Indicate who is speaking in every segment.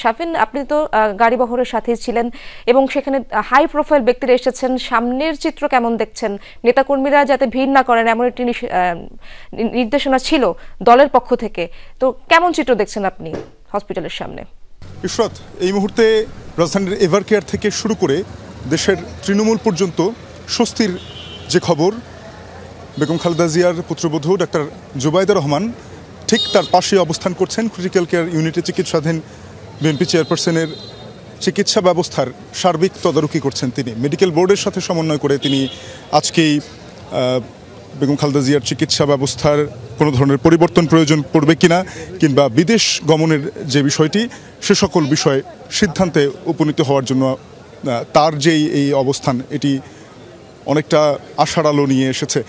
Speaker 1: শাফিন, আপনি তো গাড়ি বহরের সাথে ছিলেন এবং সেখানে হাই প্রোফাইল ব্যক্তিরা এসেছেন। সামনের চিত্র কেমন দেখছেন? নেতাকর্মীরা যাতে ভিড় না করেন এমন একটি নির্দেশনা ছিল দলের পক্ষ থেকে। তো কেমন চিত্র দেখছেন আপনি হসপিটালের সামনে?
Speaker 2: ইশরাত, এই মুহূর্তে রাজধানীর এভারকেয়ার থেকে শুরু করে দেশের তৃণমূল পর্যন্ত স্বস্তির যে খবর, বেগম খালেদা জিয়ার পুত্রবধূ ডাক্তার জুবাইদা রহমান ঠিক তার পাশে অবস্থান করছেন। ক্রিটিক্যাল কেয়ার ইউনিটে চিকিৎসাধীন বিএনপি চেয়ারপারসনের চিকিৎসা ব্যবস্থার সার্বিক তদারকি করছেন তিনি। মেডিকেল বোর্ডের সাথে সমন্বয় করে তিনি আজকেই বেগম খালেদা জিয়ার চিকিৎসা ব্যবস্থার কোনো ধরনের পরিবর্তন প্রয়োজন পড়বে কিনা কিংবা বিদেশ গমনের যে বিষয়টি, সে সকল বিষয়ে সিদ্ধান্তে উপনীত হওয়ার জন্য তার যেই এই অবস্থান, এটি অনেকটা আশার আলো নিয়ে এসেছে।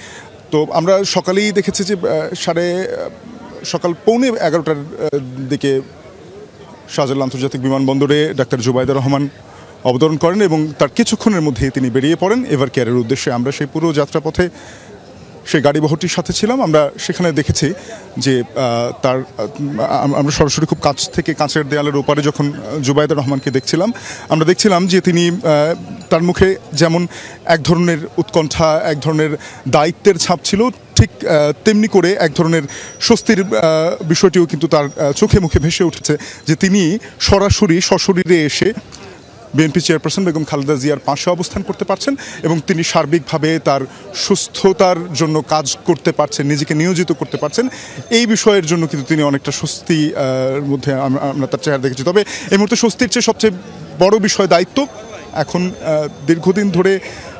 Speaker 2: তো আমরা সকালেই দেখেছি যে সকাল 11:15 দিকে শাহজালাল আন্তর্জাতিক বিমানবন্দরে ডাক্তার জুবাইদা রহমান অবতরণ করেন এবং তার কিছুক্ষণের মধ্যেই তিনি বেরিয়ে পড়েন এভারকেয়ারের উদ্দেশ্যে। আমরা সেই পুরো যাত্রাপথে সেই গাড়িবহরটির সাথে ছিলাম। আমরা সেখানে দেখেছি যে আমরা সরাসরি খুব কাছ থেকে, কাঁচের দেয়ালের ওপারে যখন জুবাইদা রহমানকে আমরা দেখছিলাম যে তিনি, তার মুখে যেমন এক ধরনের উৎকণ্ঠা, এক ধরনের দায়িত্বের ছাপ ছিল, ঠিক তেমনি করে এক ধরনের স্বস্তির বিষয়টিও কিন্তু তার চোখে মুখে ভেসে উঠেছে যে তিনি সরাসরি সশরীরে এসে বিএনপি চেয়ারপারসন বেগম খালেদা জিয়ার পাশে অবস্থান করতে পারছেন এবং তিনি সার্বিকভাবে তার সুস্থতার জন্য কাজ করতে পারছেন, নিজেকে নিয়োজিত করতে পারছেন। এই বিষয়ের জন্য কিন্তু তিনি অনেকটা স্বস্তির মধ্যে আমরা তার চেহারা দেখেছি। তবে এই মুহূর্তে স্বস্তির চেয়ে সবচেয়ে বড় বিষয় দায়িত্ব। এখন দীর্ঘদিন ধরে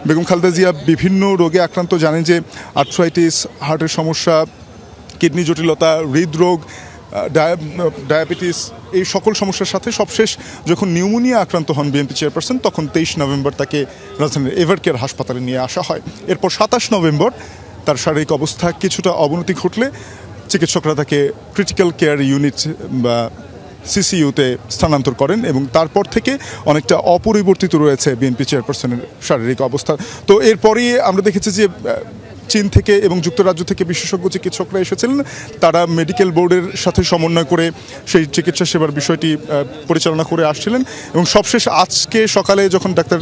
Speaker 2: বেগম খালেদা জিয়া বিভিন্ন রোগে আক্রান্ত। জানেন যে আর্থ্রাইটিস, হার্টের সমস্যা, কিডনি জটিলতা, হৃদরোগ, ডায়াবেটিস, এই সকল সমস্যার সাথে সবশেষ যখন নিউমোনিয়া আক্রান্ত হন বিএনপি চেয়ারপারসন, তখন 23 নভেম্বর তাকে রাজধানীর এভারকেয়ার হাসপাতালে নিয়ে আসা হয়। এরপর 27 নভেম্বর তার শারীরিক অবস্থা কিছুটা অবনতি ঘটলে চিকিৎসকরা তাকে ক্রিটিক্যাল কেয়ার ইউনিট বা সিসিইউতে স্থানান্তর করেন এবং তারপর থেকে অনেকটা অপরিবর্তিত রয়েছে বিএনপি চেয়ারপারসনের শারীরিক অবস্থা। তো এরপরই আমরা দেখেছি যে চীন থেকে এবং যুক্তরাজ্য থেকে বিশেষজ্ঞ চিকিৎসকরা এসেছিলেন। তারা মেডিকেল বোর্ডের সাথে সমন্বয় করে সেই চিকিৎসা সেবার বিষয়টি পরিচালনা করে আসছিলেন এবং সবশেষ আজকে সকালে যখন ডাক্তার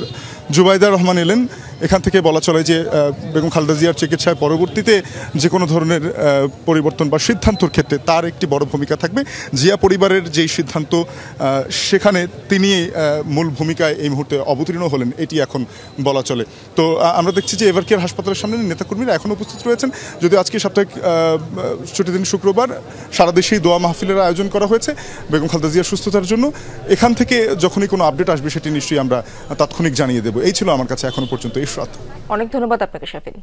Speaker 2: জুবাইদা রহমান এলেন, এখান থেকে বলা চলে যে বেগম খালেদা জিয়ার চিকিৎসায় পরবর্তীতে যে কোনো ধরনের পরিবর্তন বা সিদ্ধান্তর ক্ষেত্রে তার একটি বড় ভূমিকা থাকবে। জিয়া পরিবারের যেই সিদ্ধান্ত, সেখানে তিনি মূল ভূমিকায় এই মুহূর্তে অবতীর্ণ হলেন, এটি এখন বলা চলে। তো আমরা দেখছি যে এভারকেয়ার হাসপাতালের সামনে নেতাকর্মীরা এখন উপস্থিত রয়েছেন। যদিও আজকে সাপ্তাহিক ছুটির দিন শুক্রবার, সারা দেশেই দোয়া মাহফিলের আয়োজন করা হয়েছে বেগম খালেদা জিয়ার সুস্থতার জন্য। এখান থেকে যখনই কোনো আপডেট আসবে সেটি নিশ্চয়ই আমরা তাৎক্ষণিক জানিয়ে দেব। এই ছিল আমার কাছে এখনো পর্যন্ত ইশরাত।
Speaker 1: অনেক ধন্যবাদ আপনাকে শাফিন।